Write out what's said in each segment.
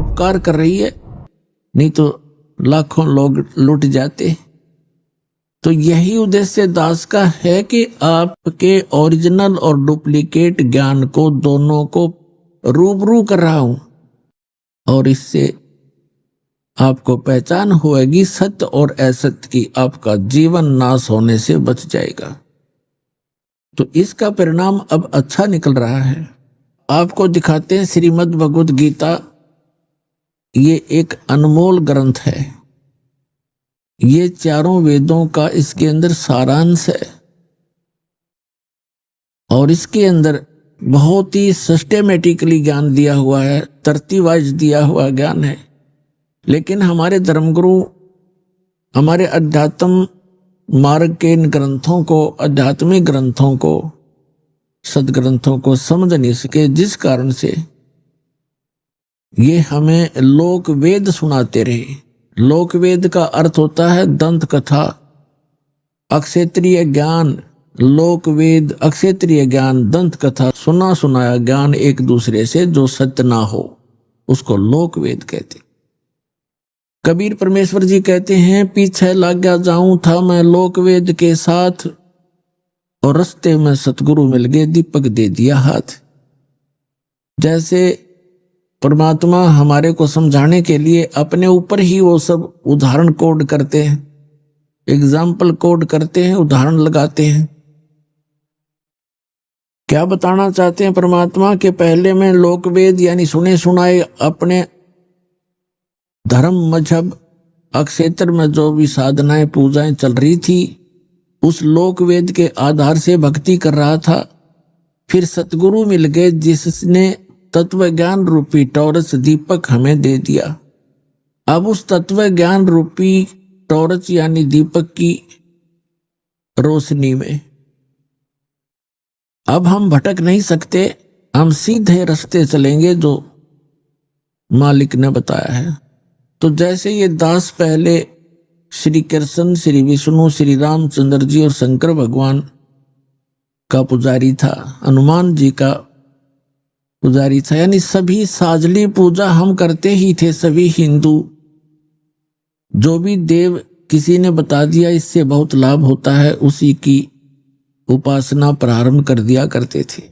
परोपकार कर रही है, नहीं तो लाखों लोग लुट जाते। तो यही उद्देश्य दास का है कि आपके ओरिजिनल और डुप्लीकेट ज्ञान को दोनों को रूबरू कर रहा हूं, और इससे आपको पहचान होगी सत्य और असत्य की, आपका जीवन नाश होने से बच जाएगा। तो इसका परिणाम अब अच्छा निकल रहा है। आपको दिखाते हैं श्रीमद् भगवद गीता, ये एक अनमोल ग्रंथ है, ये चारों वेदों का इसके अंदर सारांश है, और इसके अंदर बहुत ही सिस्टेमेटिकली ज्ञान दिया हुआ है, तरतीब वाइज दिया हुआ ज्ञान है। लेकिन हमारे धर्मगुरु हमारे अध्यात्म मार्ग के इन ग्रंथों को, आध्यात्मिक ग्रंथों को, सदग्रंथों को समझ नहीं सके, जिस कारण से ये हमें लोक वेद सुनाते रहे। लोक वेद का अर्थ होता है दंत कथा, अक्षेत्रीय ज्ञान। लोक वेद, अक्षेत्रीय ज्ञान, दंत कथा, सुना सुनाया ज्ञान एक दूसरे से जो सत्य ना हो, उसको लोक वेद कहते। कबीर परमेश्वर जी कहते हैं, पीछे लग गया जाऊं था मैं लोक वेद के साथ, और रास्ते में सतगुरु मिल गए, दीपक दे दिया हाथ। जैसे परमात्मा हमारे को समझाने के लिए अपने ऊपर ही वो सब उदाहरण कोड करते हैं, एग्जाम्पल कोड करते हैं, उदाहरण लगाते हैं। क्या बताना चाहते हैं परमात्मा के पहले में लोक वेद यानी सुने सुनाए अपने धर्म मजहब अक्षेत्र में जो भी साधनाएं पूजाएं चल रही थी, उस लोक वेद के आधार से भक्ति कर रहा था। फिर सतगुरु मिल गए जिसने तत्व ज्ञान रूपी टॉर्च दीपक हमें दे दिया। अब उस तत्व ज्ञान रूपी टॉर्च यानी दीपक की रोशनी में अब हम भटक नहीं सकते, हम सीधे रास्ते चलेंगे जो मालिक ने बताया है। तो जैसे ये दास पहले श्री कृष्ण, श्री विष्णु, श्री रामचंद्र जी और शंकर भगवान का पुजारी था, हनुमान जी का पुजारी था, यानी सभी साजली पूजा हम करते ही थे। सभी हिंदू जो भी देव किसी ने बता दिया इससे बहुत लाभ होता है, उसी की उपासना प्रारंभ कर दिया करते थे।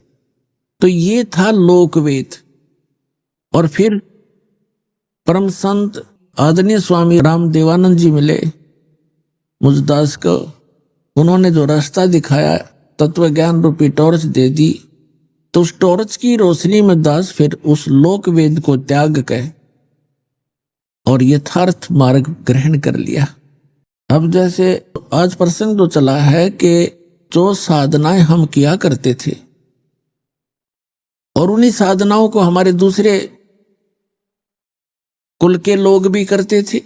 तो ये था लोकवेद। और फिर परम संत आदरणीय स्वामी रामदेवानंद जी मिले मुझदास को, उन्होंने जो रास्ता दिखाया, तत्व ज्ञान रूपी टॉर्च दे दी। तो उस टॉर्च की रोशनी में दास फिर उस लोक वेद को त्याग कर और यथार्थ मार्ग ग्रहण कर लिया। अब जैसे आज प्रसंग तो चला है कि जो साधनाएं हम किया करते थे और उन्हीं साधनाओं को हमारे दूसरे कुल के लोग भी करते थे,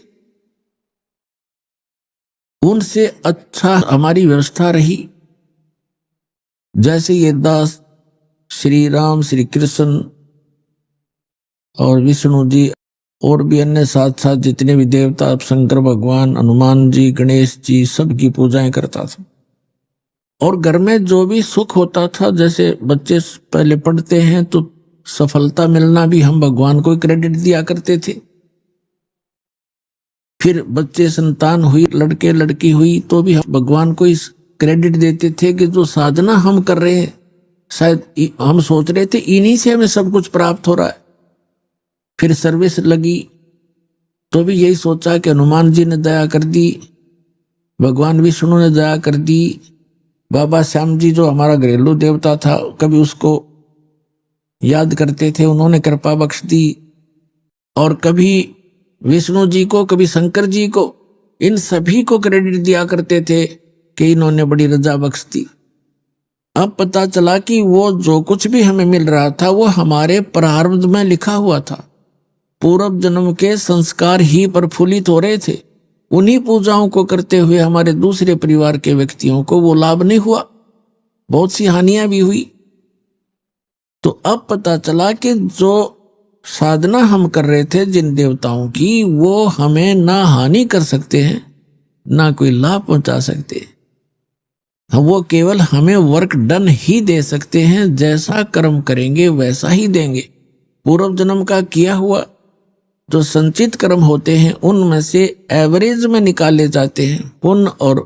उनसे अच्छा हमारी व्यवस्था रही। जैसे ये दास श्री राम, श्री कृष्ण और विष्णु जी और भी अन्य साथ साथ जितने भी देवता, शंकर भगवान, हनुमान जी, गणेश जी, सबकी पूजाएं करता था। और घर में जो भी सुख होता था, जैसे बच्चे पहले पढ़ते हैं तो सफलता मिलना भी हम भगवान को क्रेडिट दिया करते थे। फिर बच्चे संतान हुई, लड़के लड़की हुई, तो भी हम भगवान को इस क्रेडिट देते थे कि जो साधना हम कर रहे हैं, शायद हम सोच रहे थे इन्हीं से हमें सब कुछ प्राप्त हो रहा है। फिर सर्विस लगी तो भी यही सोचा कि हनुमान जी ने दया कर दी, भगवान विष्णु ने दया कर दी, बाबा श्याम जी जो हमारा घरेलू देवता था, कभी उसको याद करते थे, उन्होंने कृपा बख्श दी। और कभी विष्णु जी को, कभी शंकर जी को, इन सभी को क्रेडिट दिया करते थे कि इन्होंने बड़ी रजा बख्श दी। अब पता चला कि वो जो कुछ भी हमें मिल रहा था वो हमारे प्रारब्ध में लिखा हुआ था। पूर्व जन्म के संस्कार ही प्रफुल्लित हो रहे थे। उन्हीं पूजाओं को करते हुए हमारे दूसरे परिवार के व्यक्तियों को वो लाभ नहीं हुआ, बहुत सी हानियां भी हुई। तो अब पता चला कि जो साधना हम कर रहे थे जिन देवताओं की, वो हमें ना हानि कर सकते हैं ना कोई लाभ पहुंचा सकते। वो केवल हमें वर्क डन ही दे सकते हैं, जैसा कर्म करेंगे वैसा ही देंगे। पूर्व जन्म का किया हुआ जो संचित कर्म होते हैं उनमें से एवरेज में निकाले जाते हैं पुण्य और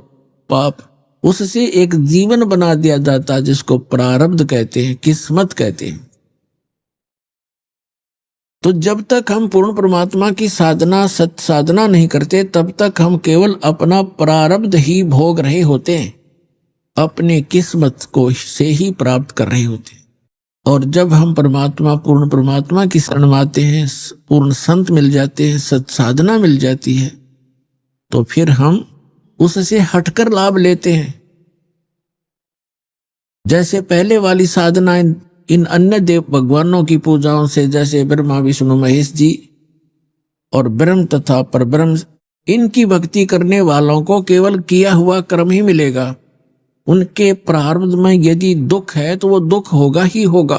पाप, उससे एक जीवन बना दिया जाता है जिसको प्रारब्ध कहते हैं, किस्मत कहते हैं। तो जब तक हम पूर्ण परमात्मा की साधना सत साधना नहीं करते तब तक हम केवल अपना प्रारब्ध ही भोग रहे होते हैं, अपने किस्मत को से ही प्राप्त कर रहे होते हैं। और जब हम पूर्ण परमात्मा की शरण में आते हैं, पूर्ण संत मिल जाते हैं, सत साधना मिल जाती है, तो फिर हम उससे हटकर लाभ लेते हैं। जैसे पहले वाली साधना इन अन्य देव भगवानों की पूजाओं से, जैसे ब्रह्मा विष्णु महेश जी और ब्रह्म तथा परब्रह्म, इनकी भक्ति करने वालों को केवल किया हुआ कर्म ही मिलेगा। उनके प्रारब्ध में यदि दुख है तो वो दुख होगा ही होगा।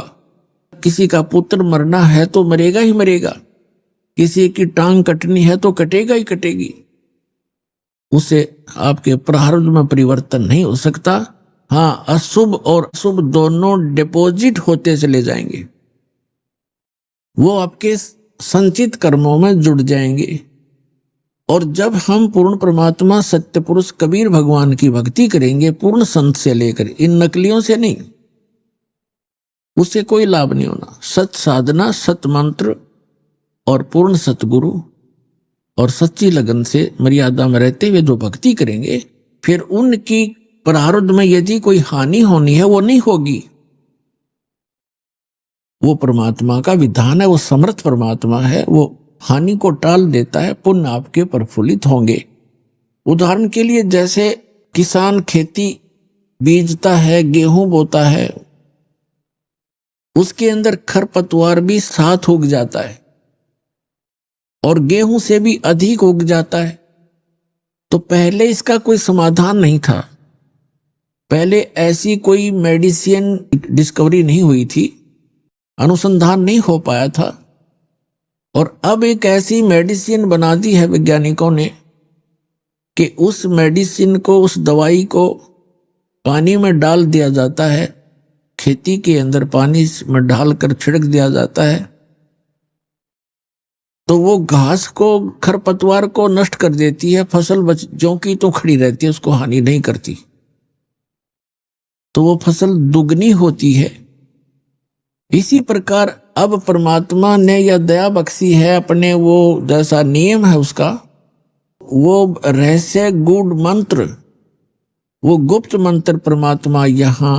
किसी का पुत्र मरना है तो मरेगा ही मरेगा, किसी की टांग कटनी है तो कटेगा ही कटेगी। उसे आपके प्रारब्ध में परिवर्तन नहीं हो सकता। हाँ, अशुभ और शुभ दोनों डिपॉजिट होते चले जाएंगे, वो आपके संचित कर्मों में जुड़ जाएंगे। और जब हम पूर्ण परमात्मा सत्य पुरुष कबीर भगवान की भक्ति करेंगे, पूर्ण संत से लेकर, इन नकलियों से नहीं, उससे कोई लाभ नहीं होना। सत साधना, सत मंत्र और पूर्ण सतगुरु और सच्ची लगन से मर्यादा में रहते हुए जो भक्ति करेंगे, फिर उनकी प्रारब्ध में यदि कोई हानि होनी है वो नहीं होगी। वो परमात्मा का विधान है, वो समर्थ परमात्मा है, वो हानि को टाल देता है, पुण्य आपके प्रफुल्लित होंगे। उदाहरण के लिए, जैसे किसान खेती बीजता है, गेहूं बोता है, उसके अंदर खरपतवार भी साथ उग जाता है और गेहूं से भी अधिक उग जाता है। तो पहले इसका कोई समाधान नहीं था, पहले ऐसी कोई मेडिसिन डिस्कवरी नहीं हुई थी, अनुसंधान नहीं हो पाया था। और अब एक ऐसी मेडिसिन बना दी है वैज्ञानिकों ने कि उस मेडिसिन को, उस दवाई को पानी में डाल दिया जाता है, खेती के अंदर पानी में डालकर छिड़क दिया जाता है, तो वो घास को, खरपतवार को नष्ट कर देती है, फसल ज्यों की तो खड़ी रहती है, उसको हानि नहीं करती, तो वो फसल दुगनी होती है। इसी प्रकार अब परमात्मा ने यह दया बख्शी है, अपने वो जैसा नियम है उसका, वो रहस्य गूढ़ मंत्र, वो गुप्त मंत्र परमात्मा यहाँ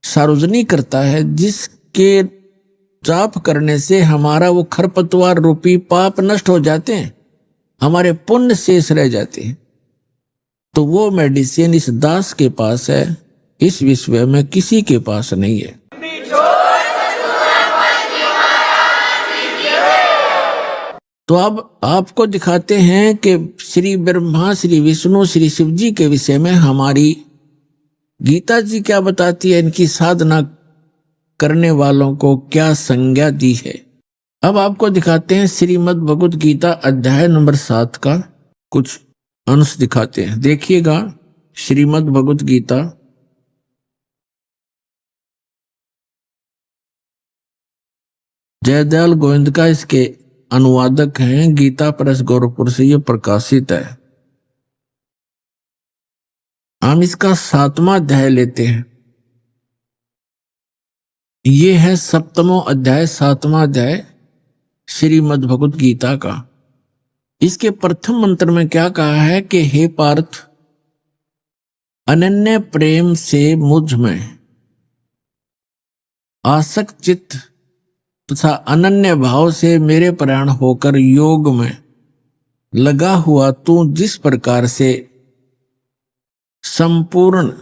सार्वजनिक करता है, जिसके जाप करने से हमारा वो खरपतवार रूपी पाप नष्ट हो जाते हैं, हमारे पुण्य शेष रह जाते हैं। तो वो मेडिसिन इस दास के पास है, इस विश्व में किसी के पास नहीं है। तो अब आपको दिखाते हैं कि श्री ब्रह्मा, श्री विष्णु, श्री शिव जी के विषय में हमारी गीता जी क्या बताती है, इनकी साधना करने वालों को क्या संज्ञा दी है। अब आपको दिखाते हैं श्रीमद् भगवत गीता अध्याय नंबर 7 का कुछ अंश दिखाते हैं। देखिएगा, श्रीमद् भगवत गीता जयदयाल गोविंद का इसके अनुवादक हैं, गीता प्रेस गोरखपुर से यह प्रकाशित है। हम इसका 7वां अध्याय लेते हैं। ये है 7वां अध्याय, 7वां अध्याय श्रीमद् भगवत गीता का। इसके प्रथम मंत्र में क्या कहा है कि हे पार्थ, अनन्य प्रेम से मुझ में आसक्त चित्त तथा अनन्य भाव से मेरे प्राण होकर योग में लगा हुआ तू जिस प्रकार से संपूर्ण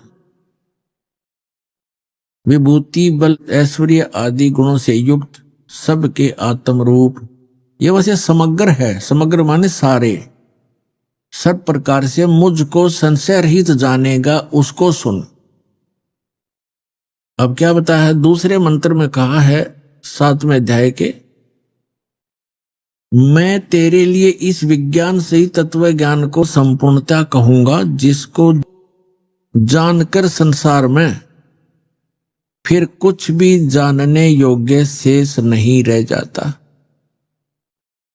विभूति, बल, ऐश्वर्य आदि गुणों से युक्त सबके आत्म रूप, ये वैसे समग्र है, समग्र माने सारे, सब प्रकार से मुझको संशय रहित जानेगा, उसको सुन। अब क्या बताया है, दूसरे मंत्र में कहा है 7वें अध्याय के, मैं तेरे लिए इस विज्ञान से ही तत्व ज्ञान को संपूर्णता कहूंगा, जिसको जानकर संसार में फिर कुछ भी जानने योग्य शेष नहीं रह जाता।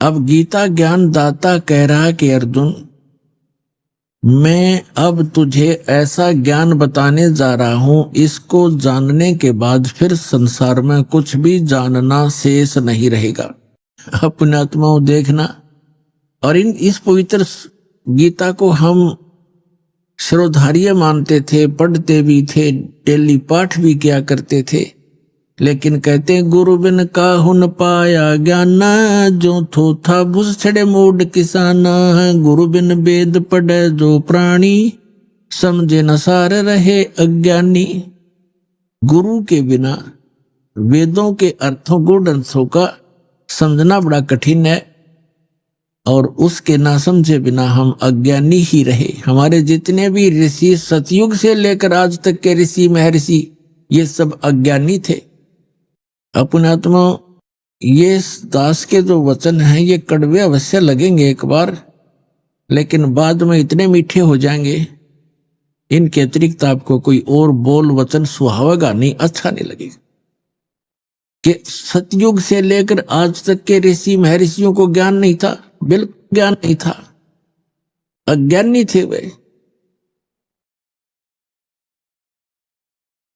अब गीता ज्ञान दाता कह रहा कि अर्जुन, मैं अब तुझे ऐसा ज्ञान बताने जा रहा हूं, इसको जानने के बाद फिर संसार में कुछ भी जानना शेष नहीं रहेगा। अपने आत्माओं देखना। और इस पवित्र गीता को हम श्रोधार्य मानते थे, पढ़ते भी थे, डेली पाठ भी किया करते थे, लेकिन कहते गुरु बिन काहू न पाया ज्ञान, जो थो था भुस छड़े मूड किसाना। गुरु बिन वेद पढ़े जो प्राणी, समझे न सार रहे अज्ञानी। गुरु के बिना वेदों के अर्थों गूढ़ अंशों का समझना बड़ा कठिन है, और उसके ना समझे बिना हम अज्ञानी ही रहे। हमारे जितने भी ऋषि सतयुग से लेकर आज तक के ऋषि महर्षि, ये सब अज्ञानी थे। अपने आत्मा, ये दास के जो वचन हैं ये कड़वे अवश्य लगेंगे एक बार, लेकिन बाद में इतने मीठे हो जाएंगे, इनके अतिरिक्त आपको कोई और बोल वचन सुहावेगा नहीं, अच्छा नहीं लगेगा। कि सतयुग से लेकर आज तक के ऋषि महर्षियों को ज्ञान नहीं था, बिल्कुल ज्ञान नहीं था, अज्ञानी थे वे।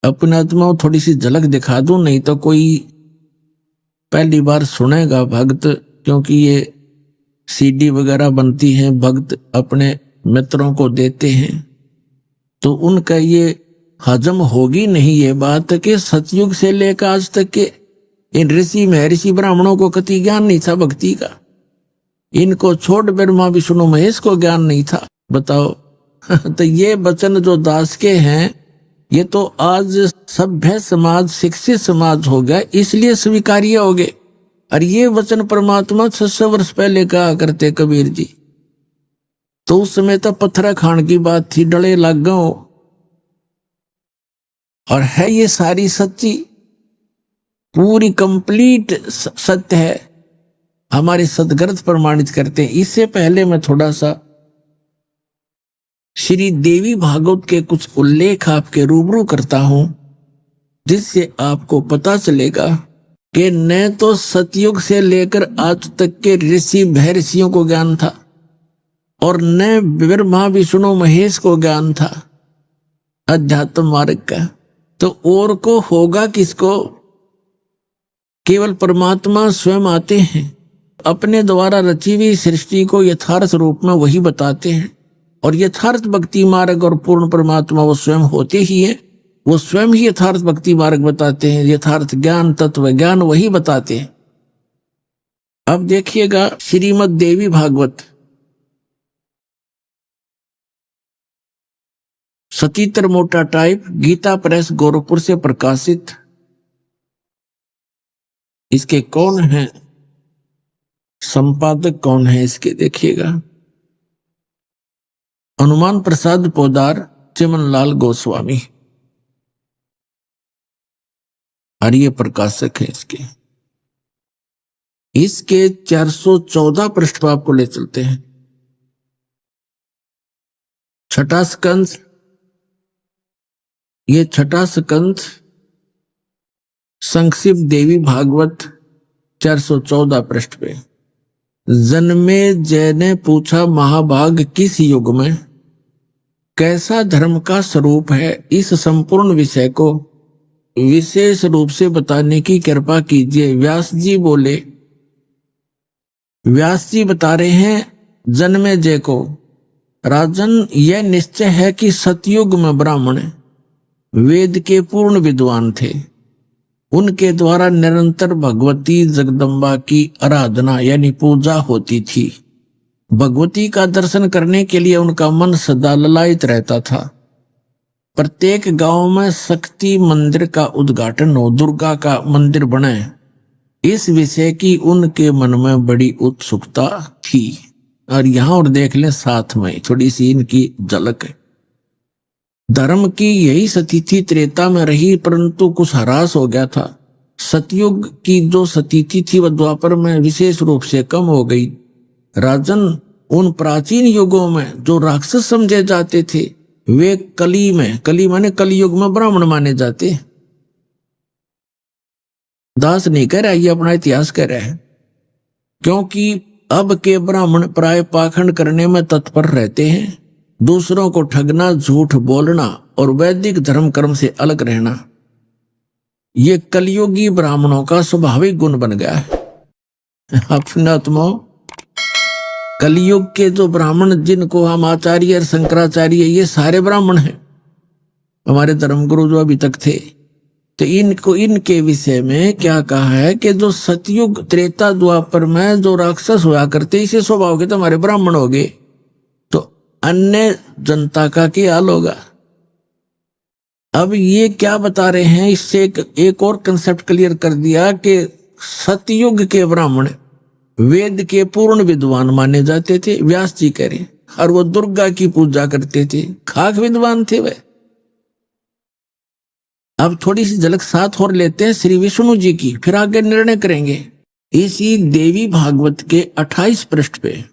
अपने आत्माओं थोड़ी सी झलक दिखा दूं, नहीं तो कोई पहली बार सुनेगा भक्त, क्योंकि ये सीडी वगैरह बनती हैं, भक्त अपने मित्रों को देते हैं, तो उनका ये हजम होगी नहीं ये बात कि सतयुग से लेकर आज तक के इन ऋषि महर्षि ब्राह्मणों को कति ज्ञान नहीं था भक्ति का। इनको छोड़ ब्रह्मा विष्णु महेश को ज्ञान नहीं था, बताओ। तो ये वचन जो दास के हैं, ये तो आज सभ्य समाज, शिक्षित समाज हो गया, इसलिए स्वीकार्य हो गए। और ये वचन परमात्मा 600 वर्ष पहले कहा करते कबीर जी, तो उस समय तो पत्थर खान की बात थी, डले लग गए। और है ये सारी सच्ची, पूरी कंप्लीट सत्य है, हमारे सदग्रंथ प्रमाणित करते हैं। इससे पहले मैं थोड़ा सा श्री देवी भागवत के कुछ उल्लेख आपके रूबरू करता हूं, जिससे आपको पता चलेगा कि न तो सतयुग से लेकर आज तक के ऋषि महर्षियों को ज्ञान था, और न ब्रह्मा विष्णु महेश को ज्ञान था अध्यात्म मार्ग का। तो और को होगा किसको? केवल परमात्मा स्वयं आते हैं, अपने द्वारा रची हुई सृष्टि को यथार्थ रूप में वही बताते हैं, और यथार्थ भक्ति मार्ग और पूर्ण परमात्मा वो स्वयं होते ही है, वो स्वयं ही यथार्थ भक्ति मार्ग बताते हैं, यथार्थ ज्ञान तत्व ज्ञान वही बताते हैं। अब देखिएगा श्रीमद् देवी भागवत सचित्र मोटा टाइप, गीता प्रेस गोरखपुर से प्रकाशित। इसके कौन है संपादक, कौन है इसके, देखिएगा हनुमान प्रसाद पोदार, चिमनलाल गोस्वामी, और ये प्रकाशक है इसके 414 पृष्ठ पर आपको ले चलते हैं। छठा स्कंद, ये छठा स्कंद संक्षिप्त देवी भागवत 414 पृष्ठ पे। जन्मे जय ने पूछा महाभाग किस युग में, कैसा धर्म का स्वरूप है, इस संपूर्ण विषय को विशेष रूप से बताने की कृपा कीजिए। व्यास जी बोले, व्यास जी बता रहे हैं जन्मे जय को, राजन यह निश्चय है कि सतयुग में ब्राह्मण वेद के पूर्ण विद्वान थे, उनके द्वारा निरंतर भगवती जगदम्बा की आराधना यानी पूजा होती थी। भगवती का दर्शन करने के लिए उनका मन सदा ललायित रहता था। प्रत्येक गांव में शक्ति मंदिर का उद्घाटन हो, दुर्गा का मंदिर बने, इस विषय की उनके मन में बड़ी उत्सुकता थी। और यहां और देख लें साथ में थोड़ी सी इनकी झलक है। धर्म की यही स्थिति त्रेता में रही, परंतु कुछ ह्रास हो गया था। सतयुग की जो स्थिति थी वह द्वापर में विशेष रूप से कम हो गई। राजन, उन प्राचीन युगों में जो राक्षस समझे जाते थे वे कली में, कली माने कलयुग में ब्राह्मण माने जाते। दास नहीं कह रहा, ये अपना इतिहास कह रहा है, क्योंकि अब के ब्राह्मण प्राय पाखंड करने में तत्पर रहते हैं, दूसरों को ठगना, झूठ बोलना और वैदिक धर्म कर्म से अलग रहना, ये कलयुगी ब्राह्मणों का स्वाभाविक गुण बन गया है। अपने आत्माओं, कलयुग के जो ब्राह्मण जिनको हम आचार्य और शंकराचार्य, ये सारे ब्राह्मण हैं, हमारे धर्मगुरु जो अभी तक थे। तो इनको, इनके विषय में क्या कहा है कि जो सतयुग त्रेता द्वापर में जो राक्षस हुआ करते, इसे स्वभाव के तो हमारे ब्राह्मण हो गए, तो अन्य जनता का क्या हाल होगा। अब ये क्या बता रहे हैं, इससे एक और कंसेप्ट क्लियर कर दिया कि सतयुग के ब्राह्मण वेद के पूर्ण विद्वान माने जाते थे, व्यास जी कह रहे, और वो दुर्गा की पूजा करते थे, खाक विद्वान थे वे। अब थोड़ी सी झलक साथ और लेते हैं श्री विष्णु जी की, फिर आगे निर्णय करेंगे। इसी देवी भागवत के 28 पृष्ठ पे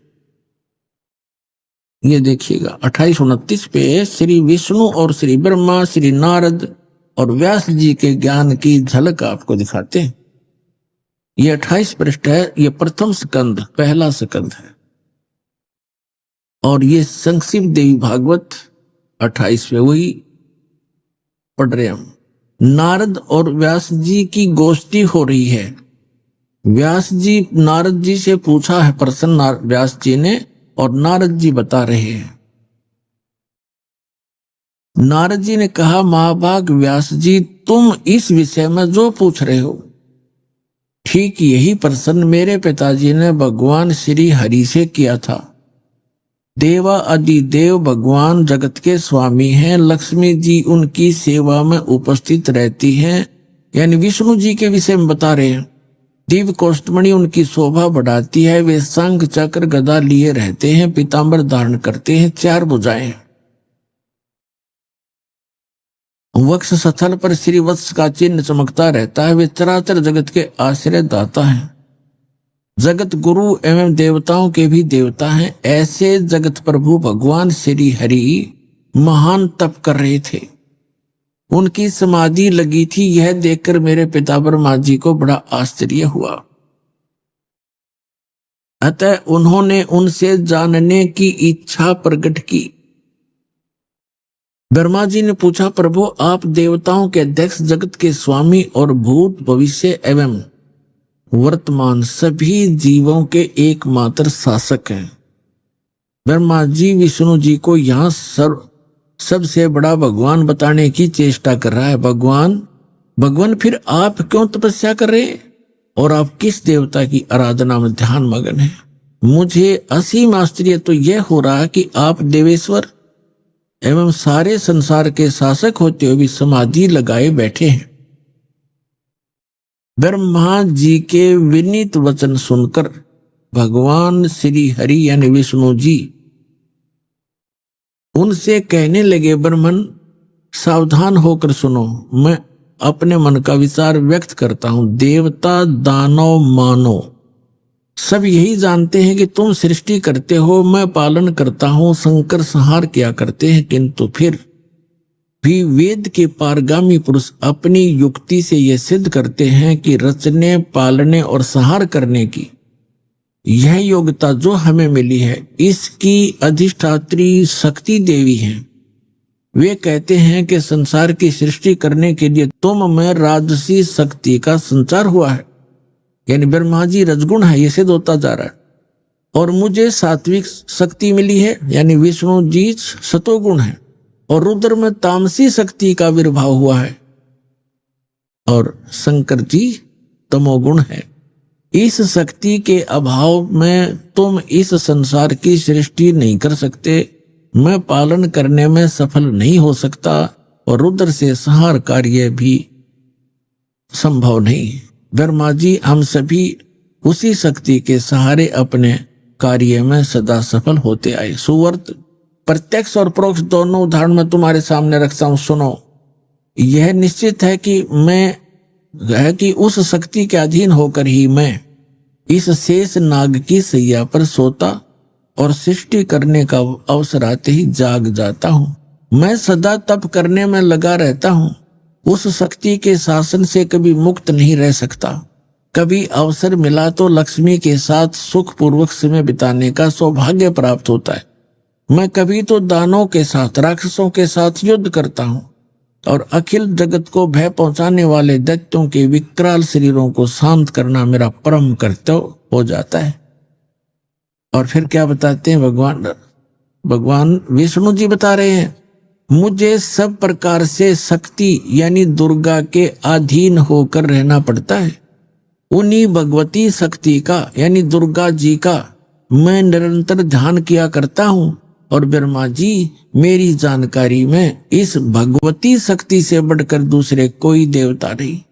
ये देखिएगा, 28-29 पे श्री विष्णु और श्री ब्रह्मा, श्री नारद और व्यास जी के ज्ञान की झलक आपको दिखाते हैं। ये 28 पृष्ठ है, ये प्रथम स्कंद, पहला स्कंद है, और ये संक्षिप्त देवी भागवत 28 पे वही पढ़ रहे हम। नारद और व्यास जी की गोष्ठी हो रही है। व्यास जी नारद जी से पूछा है प्रश्न, व्यास जी ने, और नारद जी बता रहे हैं। नारद जी ने कहा, महाभाग व्यास जी, तुम इस विषय में जो पूछ रहे हो, ठीक यही प्रश्न मेरे पिताजी ने भगवान श्री हरि से किया था। देवा अधिदेव भगवान जगत के स्वामी हैं, लक्ष्मी जी उनकी सेवा में उपस्थित रहती हैं, यानी विष्णु जी के विषय में बता रहे हैं। दिव्य कौष्टमणि उनकी शोभा बढ़ाती है, वे शंख चक्र गदा लिए रहते हैं, पीतांबर धारण करते हैं, 4 भुजाएं, वक्ष स्थल पर श्री वत्स का चिन्ह चमकता रहता है, वे चराचर जगत के आश्रय दाता हैं, जगत गुरु एवं देवताओं के भी देवता हैं। ऐसे जगत प्रभु भगवान श्री हरि महान तप कर रहे थे, उनकी समाधि लगी थी। यह देखकर मेरे पिता ब्रह्मा जी को बड़ा आश्चर्य हुआ, अतः उन्होंने उनसे जानने की इच्छा प्रकट की। ब्रह्मा जी ने पूछा, प्रभु आप देवताओं के अध्यक्ष, जगत के स्वामी और भूत भविष्य एवं वर्तमान सभी जीवों के एकमात्र शासक हैं। ब्रह्मा जी विष्णु जी को यहाँ सबसे बड़ा भगवान बताने की चेष्टा कर रहा है। भगवान फिर आप क्यों तपस्या कर रहे हैं और आप किस देवता की आराधना में ध्यान मगन है? मुझे असीम आश्चर्य तो यह हो रहा है कि आप देवेश्वर एवं सारे संसार के शासक होते हुए भी समाधि लगाए बैठे हैं। ब्रह्मा जी के विनीत वचन सुनकर भगवान श्री हरि यानी विष्णु जी उनसे कहने लगे, ब्रह्मन सावधान होकर सुनो, मैं अपने मन का विचार व्यक्त करता हूं। देवता दानव मानव सब यही जानते हैं कि तुम सृष्टि करते हो, मैं पालन करता हूं, संकर संहार किया करते हैं, किंतु फिर भी वेद के पारगामी पुरुष अपनी युक्ति से यह सिद्ध करते हैं कि रचने, पालने और संहार करने की यह योग्यता जो हमें मिली है, इसकी अधिष्ठात्री शक्ति देवी हैं। वे कहते हैं कि संसार की सृष्टि करने के लिए तुम में राजसी शक्ति का संचार हुआ है, यानी ब्रह्मा जी रजगुण है, ये सिद्ध होता जा रहा है, और मुझे सात्विक शक्ति मिली है, यानी विष्णु जी सतोगुण है, और रुद्र में तामसी शक्ति का आविर्भाव हुआ है, और शंकर जी तमोगुण है। इस शक्ति के अभाव में तुम इस संसार की सृष्टि नहीं कर सकते, मैं पालन करने में सफल नहीं हो सकता, और रुद्र से संहार कार्य भी संभव नहीं। ब्रह्मा जी हम सभी उसी शक्ति के सहारे अपने कार्य में सदा सफल होते आए। सुवर्त प्रत्यक्ष और परोक्ष दोनों उदाहरण में तुम्हारे सामने रखता हूं, सुनो। यह निश्चित है कि उस शक्ति के अधीन होकर ही मैं इस शेष नाग की सैया पर सोता और सृष्टि करने का अवसर आते ही जाग जाता हूं। मैं सदा तप करने में लगा रहता हूं, उस शक्ति के शासन से कभी मुक्त नहीं रह सकता। कभी अवसर मिला तो लक्ष्मी के साथ सुखपूर्वक समय बिताने का सौभाग्य प्राप्त होता है। मैं कभी तो दानों के साथ, राक्षसों के साथ युद्ध करता हूँ और अखिल जगत को भय पहुंचाने वाले दैत्यों के विकराल शरीरों को शांत करना मेरा परम कर्तव्य हो जाता है। और फिर क्या बताते हैं भगवान विष्णु जी बता रहे हैं, मुझे सब प्रकार से शक्ति यानी दुर्गा के अधीन होकर रहना पड़ता है। उन्हीं भगवती शक्ति का यानी दुर्गा जी का मैं निरंतर ध्यान किया करता हूँ। और ब्रह्मा जी, मेरी जानकारी में इस भगवती शक्ति से बढ़कर दूसरे कोई देवता नहीं,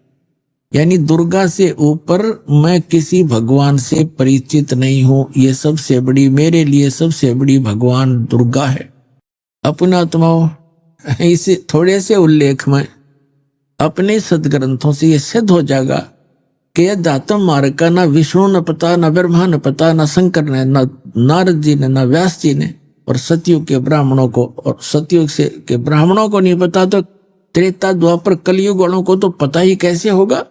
यानी दुर्गा से ऊपर मैं किसी भगवान से परिचित नहीं हूं। ये सबसे बड़ी, मेरे लिए सबसे बड़ी भगवान दुर्गा है। अपनात्माओं, इस थोड़े से उल्लेख में अपने सदग्रंथों से ये सिद्ध हो जाएगा कि अध्यात्म मार्ग का ना विष्णु ने पता, ना ब्रह्मा ने पता, ना शंकर ने, ना नारद जी ने, ना व्यास जी ने, और सतयुग के ब्राह्मणों को, और सतयुग से के ब्राह्मणों को नहीं पता तो त्रेता द्वापर कलयुग वालों को तो पता ही कैसे होगा।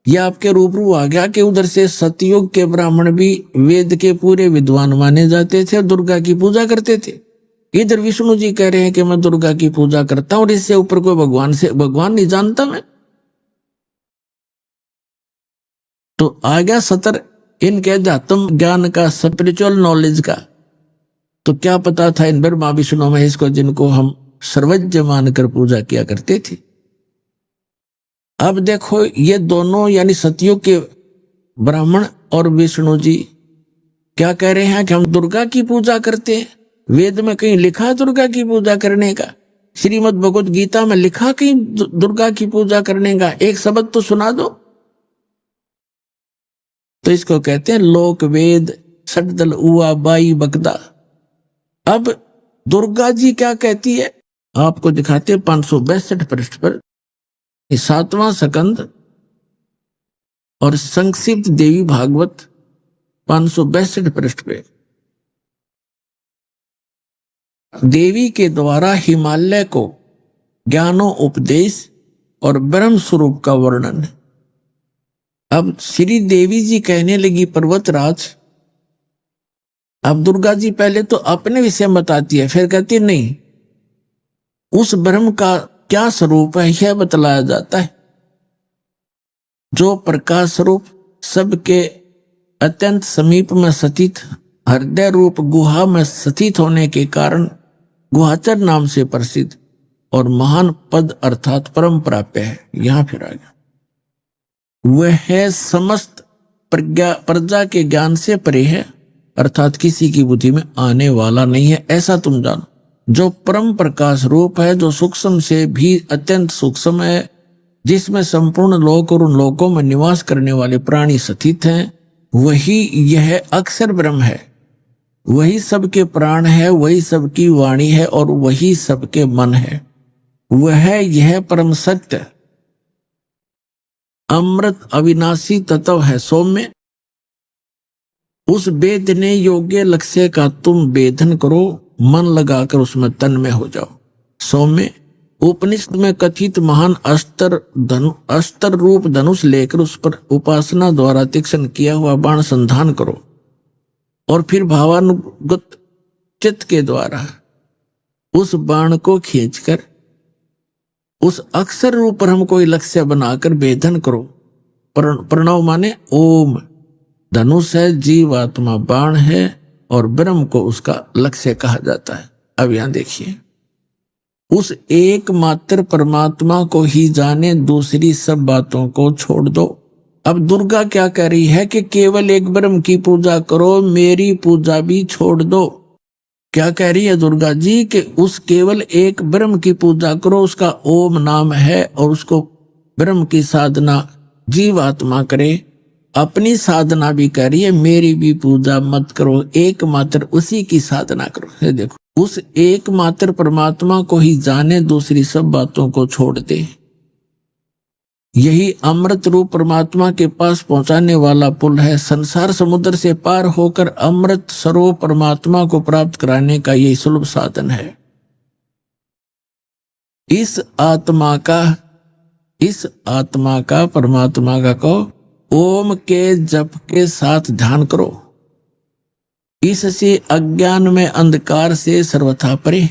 यह आपके रूबरू आ गया कि उधर से सतयुग के ब्राह्मण भी वेद के पूरे विद्वान माने जाते थे और दुर्गा की पूजा करते थे। इधर विष्णु जी कह रहे हैं कि मैं दुर्गा की पूजा करता हूं और इससे ऊपर कोई भगवान नहीं जानता मैं। तो आ गया सतर इनके अध्यात्म ज्ञान का, स्पिरिचुअल नॉलेज का। तो क्या पता था इन ब्रह्मा विष्णु महेश को, जिनको हम सर्वज्ञ मानकर पूजा किया करते थे। अब देखो, ये दोनों यानी सतयुग के ब्राह्मण और विष्णु जी क्या कह रहे हैं कि हम दुर्गा की पूजा करते हैं। वेद में कहीं लिखा है दुर्गा की पूजा करने का? श्रीमद् भगवत गीता में लिखा कहीं दुर्गा की पूजा करने का? एक शब्द तो सुना दो। तो इसको कहते हैं लोक वेद सटदल उआ बाई बकदा। अब दुर्गा जी क्या कहती है आपको दिखाते हैं 562 पृष्ठ पर, 7वां स्कंद और संक्षिप्त देवी भागवत 562 पृष्ठ पे। देवी के द्वारा हिमालय को ज्ञानो उपदेश और ब्रह्म स्वरूप का वर्णन है। अब श्री देवी जी कहने लगी, पर्वतराज, अब दुर्गा जी पहले तो अपने विषय में बताती है, फिर कहती है नहीं, उस ब्रह्म का क्या स्वरूप है यह बतलाया जाता है, जो प्रकाश स्वरूप सबके अत्यंत समीप में स्थित, हृदय रूप गुहा में स्थित होने के कारण गुहाचर नाम से प्रसिद्ध और महान पद अर्थात परम प्राप्य है। यहां फिर आ गया, वह समस्त प्रजा के ज्ञान से परे है, अर्थात किसी की बुद्धि में आने वाला नहीं है, ऐसा तुम जानो। जो परम प्रकाश रूप है, जो सूक्ष्म से भी अत्यंत सूक्ष्म है, जिसमें संपूर्ण लोक और उन लोकों में निवास करने वाले प्राणी स्थित हैं, वही यह अक्षर ब्रह्म है। वही सबके प्राण है, वही सबकी वाणी है और वही सबके मन है। वह यह परम सत्य अमृत अविनाशी तत्व है। सौम्य, उस वेदने योग्य लक्ष्य का तुम वेदन करो, मन लगाकर उसमें तन्मय हो जाओ। सौम्य, उपनिषद में कथित महान अस्त्र रूप धनुष लेकर उस पर उपासना द्वारा तीक्ष्ण किया हुआ बाण संधान करो और फिर भावानुगत चित्त के द्वारा उस बाण को खींचकर उस अक्षर रूप पर हम कोई लक्ष्य बनाकर वेदन करो। प्रणव माने ओम, धनुष है, जीवात्मा बाण है और ब्रह्म को उसका लक्ष्य कहा जाता है। अब यहां देखिए, उस एकमात्र परमात्मा को ही जाने, दूसरी सब बातों को छोड़ दो। अब दुर्गा क्या कह रही है कि केवल एक ब्रह्म की पूजा करो, मेरी पूजा भी छोड़ दो। क्या कह रही है दुर्गा जी कि उस केवल एक ब्रह्म की पूजा करो, उसका ओम नाम है और उसको ब्रह्म की साधना जीवात्मा करे। अपनी साधना भी कह रही है, मेरी भी पूजा मत करो, एकमात्र उसी की साधना करो। ये देखो, उस एकमात्र परमात्मा को ही जाने, दूसरी सब बातों को छोड़ दे। यही अमृत रूप परमात्मा के पास पहुंचाने वाला पुल है। संसार समुद्र से पार होकर अमृत स्वरूप परमात्मा को प्राप्त कराने का यही सुलभ साधन है। इस आत्मा का परमात्मा का को ओम के जप के साथ ध्यान करो। इससे अज्ञान में अंधकार से सर्वथा परे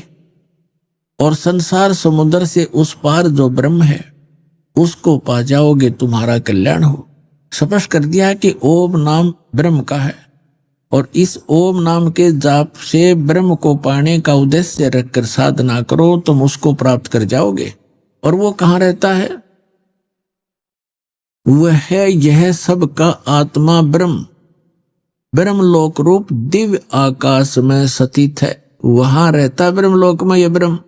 और संसार समुद्र से उस पार जो ब्रह्म है उसको पा जाओगे, तुम्हारा कल्याण हो। स्पष्ट कर दिया कि ओम नाम ब्रह्म का है और इस ओम नाम के जाप से ब्रह्म को पाने का उद्देश्य रखकर साधना करो, तुम उसको प्राप्त कर जाओगे। और वो कहाँ रहता है? वह है यह सब का आत्मा ब्रह्म, ब्रह्मलोक रूप दिव्य आकाश में स्थित है। वहां रहता ब्रह्मलोक में यह ब्रह्म।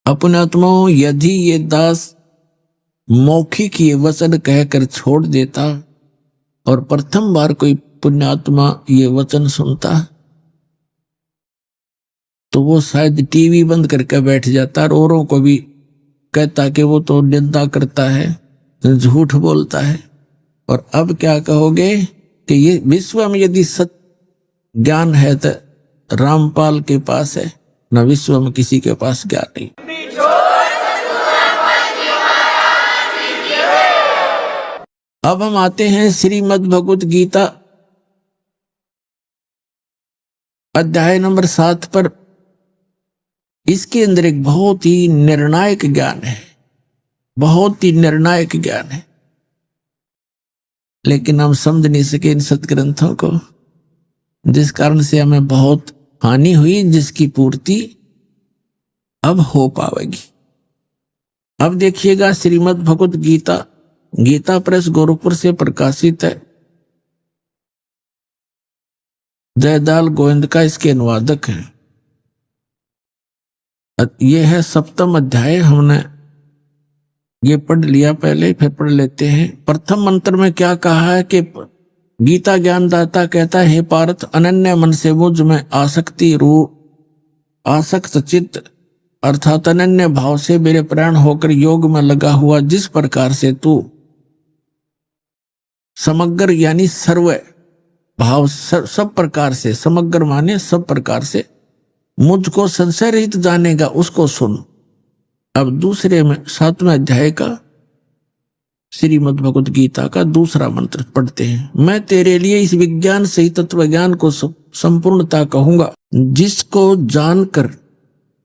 अपनात्माओं, यदि ये दास मौखिक ये वचन कहकर छोड़ देता और प्रथम बार कोई पुण्यात्मा ये वचन सुनता तो वो शायद टीवी बंद करके बैठ जाता और औरों को भी कहता कि वो तो निंदा करता है, झूठ बोलता है। और अब क्या कहोगे कि ये विश्व में यदि सत्य ज्ञान है तो रामपाल के पास है, न विश्व में किसी के पास ज्ञान नहीं। अब हम आते हैं श्रीमद् भगवत गीता अध्याय नंबर 7 पर। इसके अंदर एक बहुत ही निर्णायक ज्ञान है, बहुत ही निर्णायक ज्ञान है, लेकिन हम समझ नहीं सके इन सत्ग्रंथों को, जिस कारण से हमें बहुत हानि हुई, जिसकी पूर्ति अब हो पाएगी। अब देखिएगा श्रीमद् भगवत गीता, गीता प्रेस गोरखपुर से प्रकाशित है। जयदाल गोविंद का इसके अनुवादक है। यह है 7वां अध्याय। हमने ये पढ़ लिया पहले, फिर पढ़ लेते हैं। प्रथम मंत्र में क्या कहा है कि गीता ज्ञानदाता कहता है, हे पार्थ, अनन्य मन से मुझ में आसक्ति रूप आसक्त चित्त अर्थात अनन्य भाव से मेरे प्राण होकर योग में लगा हुआ, जिस प्रकार से तू समग्र यानी सर्व भाव सब प्रकार से, समग्र माने सब प्रकार से मुझको संशय रहित जानेगा, उसको सुन। अब दूसरे में 7वें अध्याय का श्रीमद् भगवत गीता का दूसरा मंत्र पढ़ते हैं। मैं तेरे लिए इस विज्ञान सहित तत्व ज्ञान को संपूर्णता कहूंगा, जिसको जानकर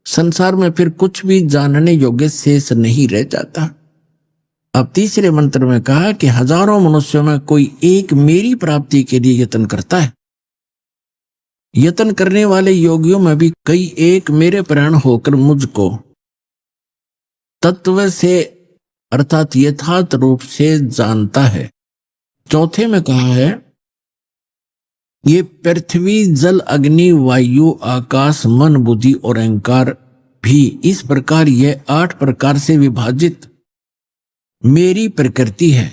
संसार में फिर कुछ भी जानने योग्य शेष नहीं रह जाता। अब तीसरे मंत्र में कहा कि हजारों मनुष्यों में कोई एक मेरी प्राप्ति के लिए यत्न करता है। यत्न करने वाले योगियों में भी कई एक मेरे प्राण होकर मुझको तत्व से अर्थात यथार्थ रूप से जानता है। चौथे में कहा है, ये पृथ्वी जल अग्नि वायु आकाश मन बुद्धि और अहंकार भी इस प्रकार ये 8 प्रकार से विभाजित मेरी प्रकृति है।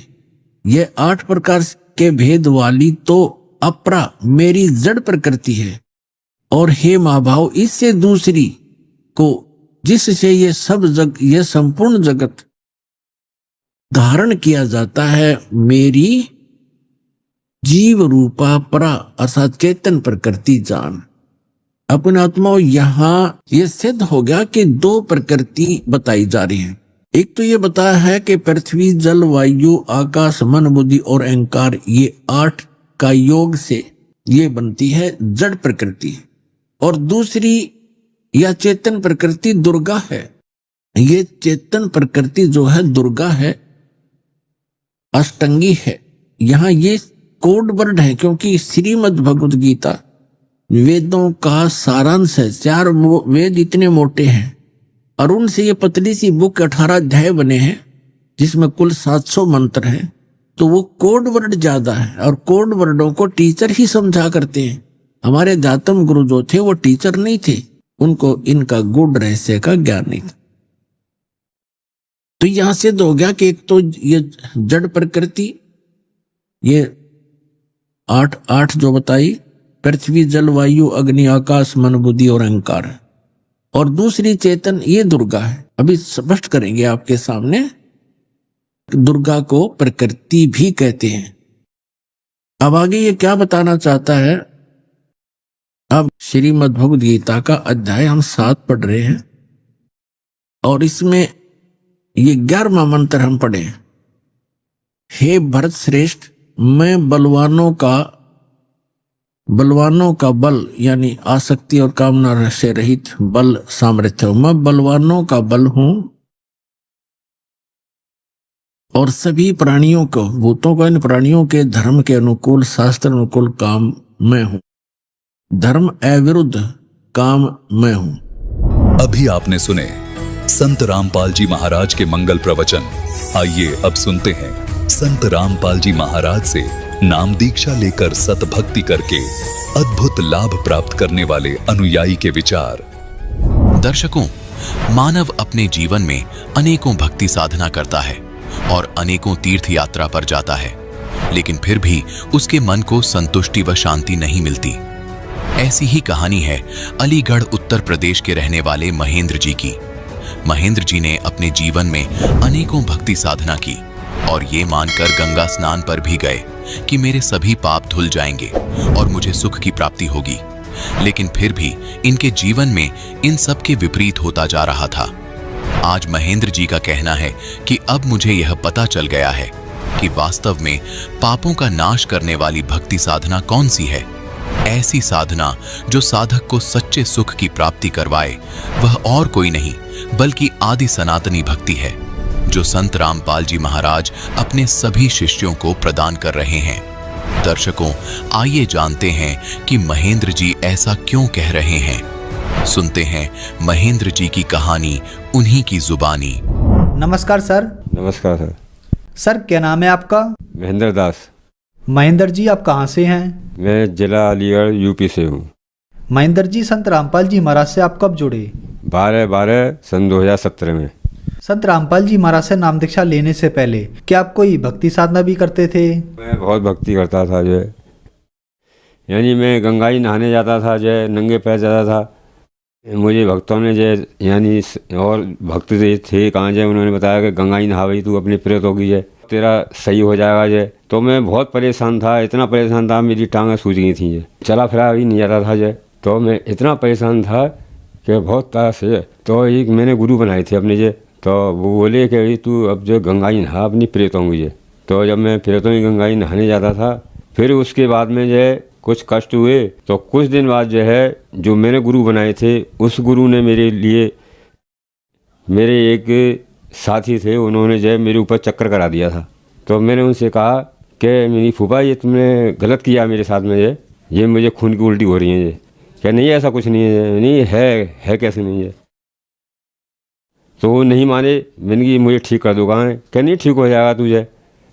ये 8 प्रकार के भेद वाली तो अपरा मेरी जड़ प्रकृति है। और हे महाभाव, इससे दूसरी को जिससे ये ये संपूर्ण जगत धारण किया जाता है, मेरी जीव रूपा परा अर्थात चेतन प्रकृति जान। अपने आत्माओं, यहां ये सिद्ध हो गया कि 2 प्रकृति बताई जा रही है। एक तो ये बताया है कि पृथ्वी जल वायु आकाश मन बुद्धि और अहंकार, ये 8 का योग से ये बनती है जड़ प्रकृति। और दूसरी यह चेतन प्रकृति दुर्गा है। ये चेतन प्रकृति जो है दुर्गा है, अष्टंगी है। यहां ये कोड वर्ड है, क्योंकि श्रीमद् भगवत गीता वेदों का सारांश है। 4 वेद इतने मोटे हैं और उनसे ये पतली सी बुक 18 अध्याय बने हैं, जिसमें कुल 700 मंत्र हैं। तो वो कोड वर्ड ज्यादा है और कोड वर्डों को टीचर ही समझा करते हैं। हमारे अध्यात्म गुरु जो थे वो टीचर नहीं थे, उनको इनका गूढ़ रहस्य का ज्ञान नहीं था। तो यहां से हो गया कि एक तो ये जड़ प्रकृति, ये 8 जो बताई, पृथ्वी जल वायु अग्नि आकाश मन बुद्धि और अहंकार है। और दूसरी चेतन ये दुर्गा है। अभी स्पष्ट करेंगे आपके सामने। दुर्गा को प्रकृति भी कहते हैं। अब आगे ये क्या बताना चाहता है। अब श्रीमद् भगवद गीता का अध्याय हम 7 पढ़ रहे हैं और इसमें ये 11वां मंत्र हम पढ़े। हे भरत श्रेष्ठ, मैं बलवानों का बल यानी आसक्ति और कामना से रहित बल सामर्थ्य हूं। मैं बलवानों का बल हूं और सभी प्राणियों को, भूतों को, इन प्राणियों के धर्म के अनुकूल, शास्त्र अनुकूल काम मैं हूं। धर्म अविरुद्ध काम मैं हूं। अभी आपने सुने संत रामपाल जी महाराज के मंगल प्रवचन। आइए अब सुनते हैं संत रामपाल जी महाराज से नाम दीक्षा लेकर सतभक्ति करके अद्भुत लाभ प्राप्त करने वाले अनुयायी के विचार। दर्शकों, मानव अपने जीवन में अनेकों भक्ति साधना करता है और अनेकों तीर्थ यात्रा पर जाता है, लेकिन फिर भी उसके मन को संतुष्टि व शांति नहीं मिलती। ऐसी ही कहानी है अलीगढ़ उत्तर प्रदेश के रहने वाले महेंद्र जी की। महेंद्र जी ने अपने जीवन में अनेकों भक्ति साधना की और ये मानकर गंगा स्नान पर भी गए कि मेरे सभी पाप धुल जाएंगे और मुझे सुख की प्राप्ति होगी, लेकिन फिर भी इनके जीवन में इन सब के विपरीत होता जा रहा था। आज महेंद्र जी का कहना है कि अब मुझे यह पता चल गया है कि वास्तव में पापों का नाश करने वाली भक्ति साधना कौन सी है। ऐसी साधना जो साधक को सच्चे सुख की प्राप्ति करवाए, वह और कोई नहीं बल्कि आदि सनातनी भक्ति है, जो संत रामपाल जी महाराज अपने सभी शिष्यों को प्रदान कर रहे हैं। दर्शकों, आइए जानते हैं कि महेंद्र जी ऐसा क्यों कह रहे हैं। सुनते हैं महेंद्र जी की कहानी उन्हीं की जुबानी। नमस्कार सर। नमस्कार सर। सर, क्या नाम है आपका? महेंद्र दास। महेंद्र जी, आप कहाँ से हैं? मैं जिला अलीगढ़ यूपी से हूँ। महेंद्र जी, संत रामपाल जी महाराज से आप कब जुड़े? 12/12 सन 2017 में। संत रामपाल जी महाराज से नाम दीक्षा लेने से पहले क्या आप कोई भक्ति साधना भी करते थे? मैं बहुत भक्ति करता था जो है, यानी मैं गंगाई नहाने जाता था जो है, नंगे पैर जाता था। मुझे भक्तों ने जो यानी और भक्त थे कहाँ जाए, उन्होंने बताया कि गंगाई नहा भाई, तू अपनी प्रेत होगी है, तेरा सही हो जाएगा जे। तो मैं बहुत परेशान था, इतना परेशान था मेरी टांगें सूज गई थी, चला फिरा भी नहीं जाता था जे। तो मैं इतना परेशान था कि बहुत तरह से। तो एक मैंने गुरु बनाए थे अपने जे, तो वो बोले कि भाई तू अब जो गंगाई नहा अपनी प्रेतों की जे। तो जब मैं प्रेतों की गंगाई नहाने जाता था, फिर उसके बाद में जो है कुछ कष्ट हुए। तो कुछ दिन बाद जो है, जो मैंने गुरु बनाए थे, उस गुरु ने मेरे लिए, मेरे एक साथी थे, उन्होंने जो है मेरे ऊपर चक्कर करा दिया था। तो मैंने उनसे कहा कि मेरी फूफा, ये तुमने गलत किया मेरे साथ में, ये मुझे खून की उल्टी हो रही है। ये क्या नहीं, ऐसा कुछ नहीं है। नहीं है कैसे नहीं है। तो वो नहीं माने। मैंने कि मुझे ठीक कर दो, कहाँ है? क्या नहीं ठीक हो जाएगा तुझे।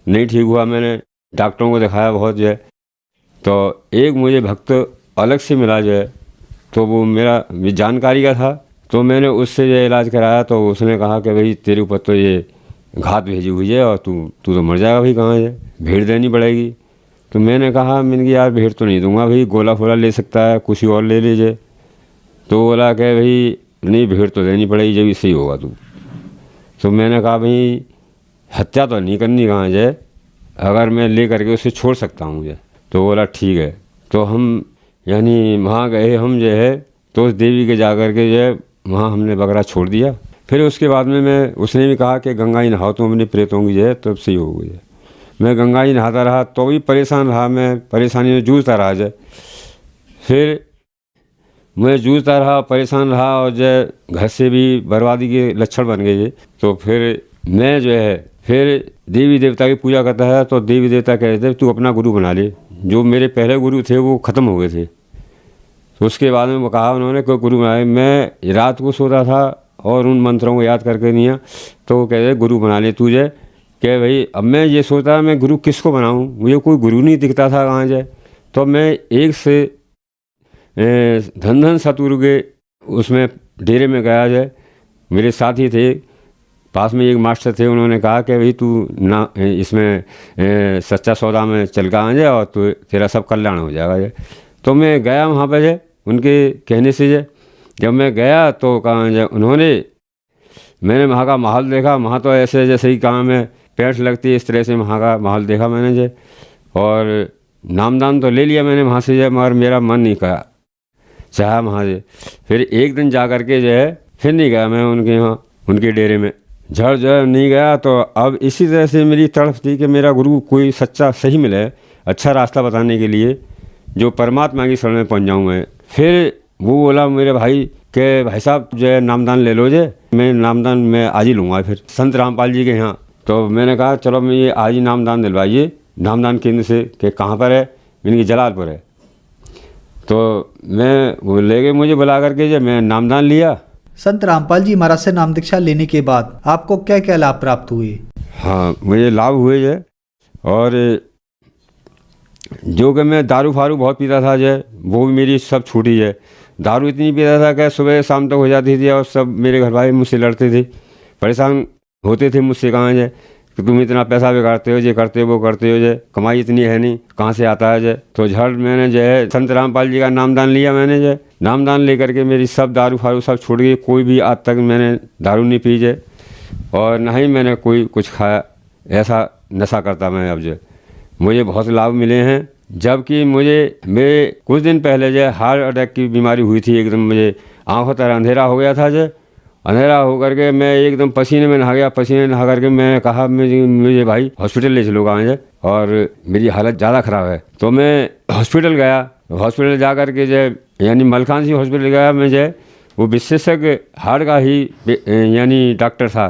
नहीं ठीक हुआ। मैंने डॉक्टरों को दिखाया बहुत जो है। तो एक मुझे भक्त अलग से मिला जो है, तो वो मेरा जानकारी का था। तो मैंने उससे जो इलाज कराया, तो उसने कहा कि भाई तेरे ऊपर तो ये घात भेजी हुई है और तू तो मर जाएगा भाई, कहाँ है, भेड़ देनी पड़ेगी। तो मैंने कहा यार भेड़ तो नहीं दूंगा भाई, गोला फोला ले सकता है, कुछ और ले लीजिए। तो बोला कि भाई नहीं, भेड़ तो देनी पड़ेगी, जब सही होगा तू। तो मैंने कहा भाई हत्या तो नहीं करनी, कहाँ जाए, अगर मैं ले करके उसे छोड़ सकता हूँ मुझे। तो बोला ठीक है। तो हम यानी वहाँ गए हम जो है, तो उस देवी के जा कर के जो है वहाँ हमने बकरा छोड़ दिया। फिर उसके बाद में उसने भी कहा कि गंगा ही नहाओ तुम अपने प्रेतों की जो है, तब सही हो गई है। मैं गंगा ही नहाता रहा, तो भी परेशान रहा, मैं परेशानी में जूझता रहा जो। फिर मैं जूझता रहा, परेशान रहा, और जो घर से भी बर्बादी के लक्षण बन गए। तो फिर मैं जो है फिर देवी देवता की पूजा करता है। तो देवी देवता कहते थे तू अपना गुरु बना ले। जो मेरे पहले गुरु थे वो ख़त्म हो गए थे। तो उसके बाद में वो कहा उन्होंने कोई गुरु बनाए। मैं रात को सोता था और उन मंत्रों को याद करके नहीं, तो वो कहते गुरु बना ले तुझे। कि भाई अब मैं ये सोचता मैं गुरु किसको बनाऊँ, मुझे कोई गुरु नहीं दिखता था कहाँ जाए। तो मैं एक से धन सतगुरु के उसमें डेरे में गया जाए। मेरे साथी थे, पास में एक मास्टर थे, उन्होंने कहा कि भाई तू ना इसमें सच्चा सौदा में चल कर आ जाए और तो तेरा सब कल्याण हो जाएगा जाए। तो मैं गया वहाँ पर जाए, उनके कहने से जाए। जब मैं गया तो कहा जाए मैंने वहाँ का माहौल देखा। वहाँ तो ऐसे जैसे ही कहाँ में पैठ लगती है, इस तरह से वहाँ का माहौल देखा मैंने जाए। और नामदान तो ले लिया मैंने वहाँ से जाए, मगर मेरा मन नहीं करा चाहा वहाँ से। फिर एक दिन जा कर के जो है फिर नहीं गया मैं उनके यहाँ, उनके डेरे में झड़ जो है नहीं गया। तो अब इसी तरह से मेरी तड़फ थी कि मेरा गुरु कोई सच्चा सही मिले, अच्छा रास्ता बताने के लिए, जो परमात्मा की शरण में पहुंच जाऊँ मैं। फिर वो बोला मेरे भाई कि भाई साहब जो है नामदान ले लो जे। मैं नामदान मैं आज ही लूँगा फिर संत रामपाल जी के यहाँ। तो मैंने कहा चलो मैं ये आज ही नामदान दिलवाइए नामदान केंद्र से। कि कहाँ पर है? मैंने कि जलालपुर है। तो मैं वो ले गए मुझे बुला करके, जब मैं नामदान लिया। संत रामपाल जी महाराज से नाम दीक्षा लेने के बाद आपको क्या क्या लाभ प्राप्त हुए? हाँ, मुझे लाभ हुए जो। और जो कि मैं दारू फारू बहुत पीता था जो, वो भी मेरी सब छूटी है। दारू इतनी पीता था कि सुबह शाम तक हो जाती थी, और सब मेरे घर वाले मुझसे लड़ते थे, परेशान होते थे मुझसे। कहाँ जे कि तुम इतना पैसा बिगाड़ते हो, ये करते हो वो करते हो, जे कमाई इतनी है नहीं, कहाँ से आता है जे। तो झड़ मैंने जो है संत रामपाल जी का नामदान लिया। मैंने जो नामदान लेकर के मेरी सब दारू फारू सब छूट गई। कोई भी आज तक मैंने दारू नहीं पी जे, और ना ही मैंने कोई कुछ खाया, ऐसा नशा करता मैं अब जो। मुझे बहुत लाभ मिले हैं। जबकि मेरे कुछ दिन पहले जो हार्ट अटैक की बीमारी हुई थी, एकदम मुझे आँखों तरह अंधेरा हो गया था जो। अंधेरा होकर के मैं एकदम पसीने में नहा गया। पसीने नहा करके मैं कहा मुझे भाई हॉस्पिटल ले चलो कहाँ जे, और मेरी हालत ज़्यादा ख़राब है। तो मैं हॉस्पिटल गया। हॉस्पिटल जा कर के जो यानी मलकान सिंह हॉस्पिटल गया मैं जो। वो विशेषज्ञ हार्ट का ही यानी डॉक्टर था।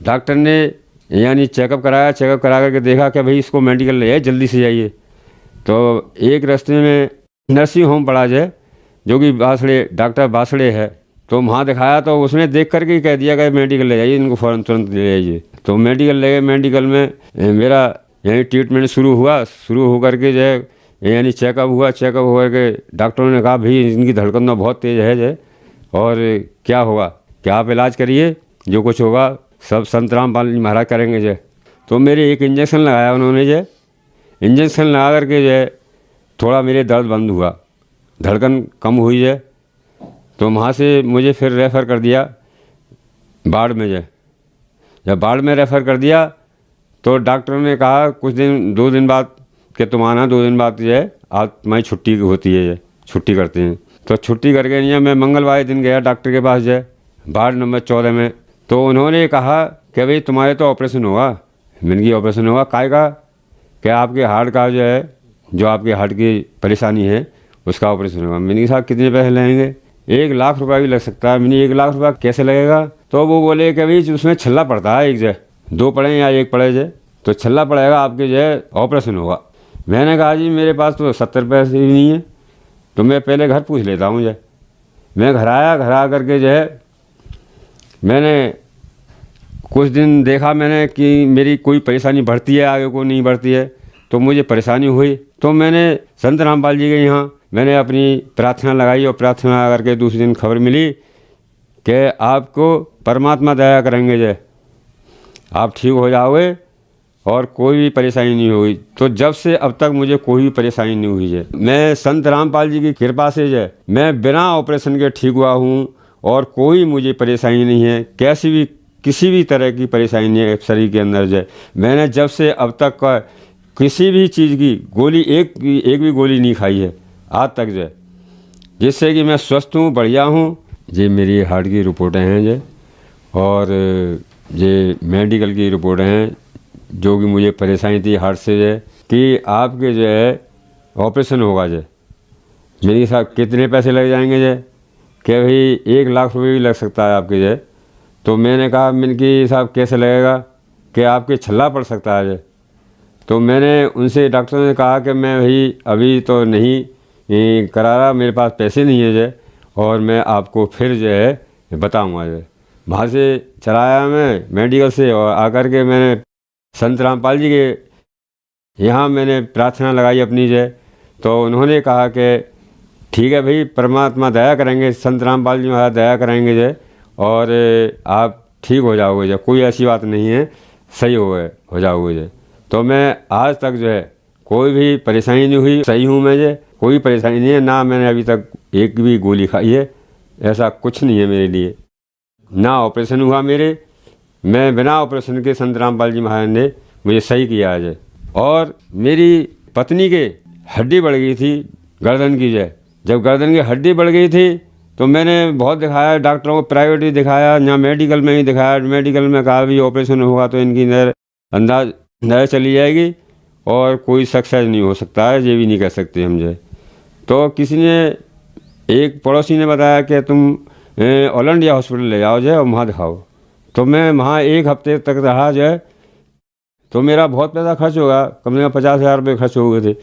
डॉक्टर ने यानी चेकअप कराया। चेकअप करा करके देखा कि भाई इसको मेडिकल ले जाए, जल्दी से जाइए। तो एक रास्ते में नर्सिंग होम पड़ा जाए, जो कि बासड़े डॉक्टर बासड़े है। तो वहाँ दिखाया, तो उसने देख करके कह दिया कि मेडिकल ले जाइए, इनको फ़ौरन तुरंत ले जाइए। तो मेडिकल ले गए। मेडिकल में मेरा यानी ट्रीटमेंट शुरू हुआ। शुरू हो करके जो है यानी चेकअप हुआ। चेकअप हो करके डॉक्टरों ने कहा भाई इनकी धड़कन तो बहुत तेज़ है जो, और क्या होगा कि आप इलाज करिए, जो कुछ होगा सब संत रामपाल जी महाराज करेंगे जो। तो मेरे एक इंजेक्शन लगाया उन्होंने जो। इंजेक्शन लगा करके जो है थोड़ा मेरे दर्द बंद हुआ, धड़कन कम हुई है। तो वहाँ से मुझे फिर रेफ़र कर दिया बाढ़ में जो। जब बाढ़ में रेफ़र कर दिया, तो डॉक्टरों ने कहा कुछ दिन 2 दिन बाद कि तुम आना, 2 दिन बाद जो है आज तुम्हारी छुट्टी होती है, छुट्टी करते हैं। तो छुट्टी करके नहीं, मैं मंगलवार दिन गया डॉक्टर के पास जो, वार्ड नंबर 14 में। तो उन्होंने कहा कि भाई तुम्हारे तो ऑपरेशन होगा। मैंने की ऑपरेशन होगा काय का? कि आपके हार्ट का जो है, जो आपके हार्ट की परेशानी है उसका ऑपरेशन होगा। मैंने कहा कितने पैसे लगेंगे? 1 लाख रुपया भी लग सकता है। मैंने 1 लाख रुपया कैसे लगेगा? तो वो बोले कि भाई उसमें छल्ला पड़ता है, एक जो 2 पड़े या 1 पड़े जो, तो छल्ला पड़ेगा आपके जो है ऑपरेशन होगा। मैंने कहा जी मेरे पास तो 70 पैसे भी नहीं है, तो मैं पहले घर पूछ लेता हूँ जो। मैं घर आया। घर आ करके जो है मैंने कुछ दिन देखा मैंने कि मेरी कोई परेशानी बढ़ती है, आगे को नहीं बढ़ती है। तो मुझे परेशानी हुई। तो मैंने संत रामपाल जी के यहाँ मैंने अपनी प्रार्थना लगाई, और प्रार्थना करके दूसरे दिन खबर मिली कि आपको परमात्मा दया करेंगे जो, आप ठीक हो जाओगे और कोई भी परेशानी नहीं होगी। तो जब से अब तक मुझे कोई भी परेशानी नहीं हुई है। मैं संत रामपाल जी की कृपा से जो मैं बिना ऑपरेशन के ठीक हुआ हूँ, और कोई मुझे परेशानी नहीं है, कैसी भी किसी भी तरह की परेशानी नहीं है शरीर के अंदर जो। मैंने जब से अब तक का किसी भी चीज़ की गोली एक भी गोली नहीं खाई है आज तक जो, जिससे कि मैं स्वस्थ हूँ, बढ़िया हूँ। ये मेरी हार्ट की रिपोर्टें हैं जो, और ये मेडिकल की रिपोर्टें हैं, जो कि मुझे परेशानी थी हार्ट से जो, कि आपके जो है ऑपरेशन होगा जो। मेरे साथ कितने पैसे लग जाएंगे जो, कि भाई 1 लाख रुपये भी लग सकता है आपके जो। तो मैंने कहा मिनकी साहब कैसे लगेगा? कि आपके छल्ला पड़ सकता है जो। तो मैंने उनसे डॉक्टर ने कहा कि मैं भाई अभी तो नहीं करा रहा, मेरे पास पैसे नहीं है जो, और मैं आपको फिर जो है बताऊँगा जो। वहाँ से चलाया मैं मेडिकल से, और आकर के मैंने संत रामपाल जी के यहाँ मैंने प्रार्थना लगाई अपनी जो। तो उन्होंने कहा कि ठीक है भाई परमात्मा दया करेंगे, संत रामपाल जी महाराज दया करेंगे जो, और आप ठीक हो जाओगे जो, कोई ऐसी बात नहीं है, सही हो जाओगे जो। तो मैं आज तक जो है कोई भी परेशानी नहीं हुई, सही हूँ मैं जो, कोई परेशानी नहीं है। ना मैंने अभी तक एक भी गोली खाई है, ऐसा कुछ नहीं है मेरे लिए। ना ऑपरेशन हुआ मेरे, मैं बिना ऑपरेशन के संत रामपाल जी महाराज ने मुझे सही किया है। और मेरी पत्नी के हड्डी बढ़ गई थी गर्दन की जो, जब गर्दन की हड्डी बढ़ गई थी तो मैंने बहुत दिखाया डॉक्टरों को, प्राइवेट भी दिखाया, यहाँ मेडिकल में ही दिखाया। मेडिकल में कहा भी ऑपरेशन होगा तो इनकी नज़र चली जाएगी और कोई सक्सेस नहीं हो सकता है, ये भी नहीं कह सकते हम जो। तो किसी ने, एक पड़ोसी ने बताया कि तुम ऑल इंडिया हॉस्पिटल ले जाओ जो और वहाँ दिखाओ। तो मैं वहाँ 1 हफ्ते तक रहा जो है, तो मेरा बहुत पैसा खर्च होगा, कम से कम 50,000 रुपये खर्च हो गए थे।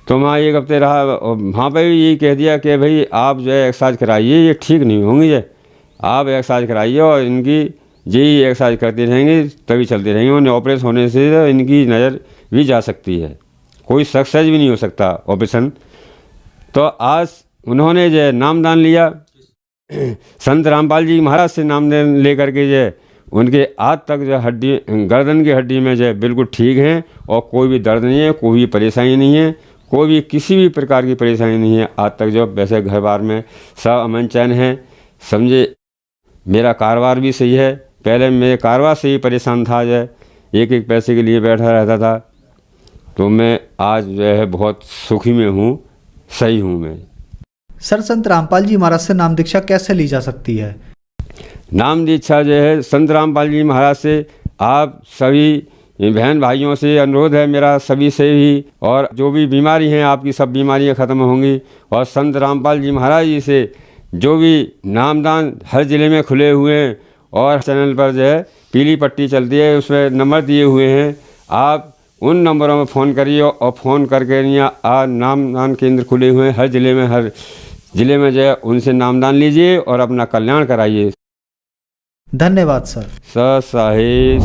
तो वहाँ 1 हफ्ते रहा और वहाँ पे भी यही कह दिया कि भाई आप जो है एक्सरसाइज कराइए, ये ठीक नहीं होंगी जो, आप एक्सरसाइज कराइए और इनकी यही एक्सरसाइज करती रहेंगी तभी चलती रहेंगी। उन्हें ऑपरेशन होने से इनकी नज़र भी जा सकती है, कोई सक्सेस भी नहीं हो सकता ऑपरेशन। तो आज उन्होंने जो नामदान लिया, संत रामपाल जी महाराज से नामदान लेकर के जो उनके आज तक जो हड्डी, गर्दन की हड्डी में जो बिल्कुल ठीक हैं और कोई भी दर्द नहीं है, कोई भी परेशानी नहीं है, कोई भी किसी भी प्रकार की परेशानी नहीं है आज तक जो। वैसे घर बार में सब अमन चैन है, समझे। मेरा कारोबार भी सही है, पहले मेरे कारोबार से ही परेशान था जो, एक पैसे के लिए बैठा रहता था। तो मैं आज जो है बहुत सुखी में हूँ, सही हूँ मैं। सर, संत रामपाल जी महाराज से नाम दीक्षा कैसे ली जा सकती है? नाम दीक्षा जो है संत रामपाल जी महाराज से, आप सभी बहन भाइयों से अनुरोध है मेरा, सभी से ही, और जो भी बीमारी हैं आपकी सब बीमारियां ख़त्म होंगी। और संत रामपाल जी महाराज जी से जो भी नामदान हर ज़िले में खुले हुए हैं, और चैनल पर जो है पीली पट्टी चलती है, उसमें नंबर दिए हुए हैं, आप उन नंबरों में फ़ोन करिए और फ़ोन करके नामदान केंद्र खुले हुए हैं हर ज़िले में जो है, उनसे नामदान लीजिए और अपना कल्याण कराइए। धन्यवाद सर। साहिब।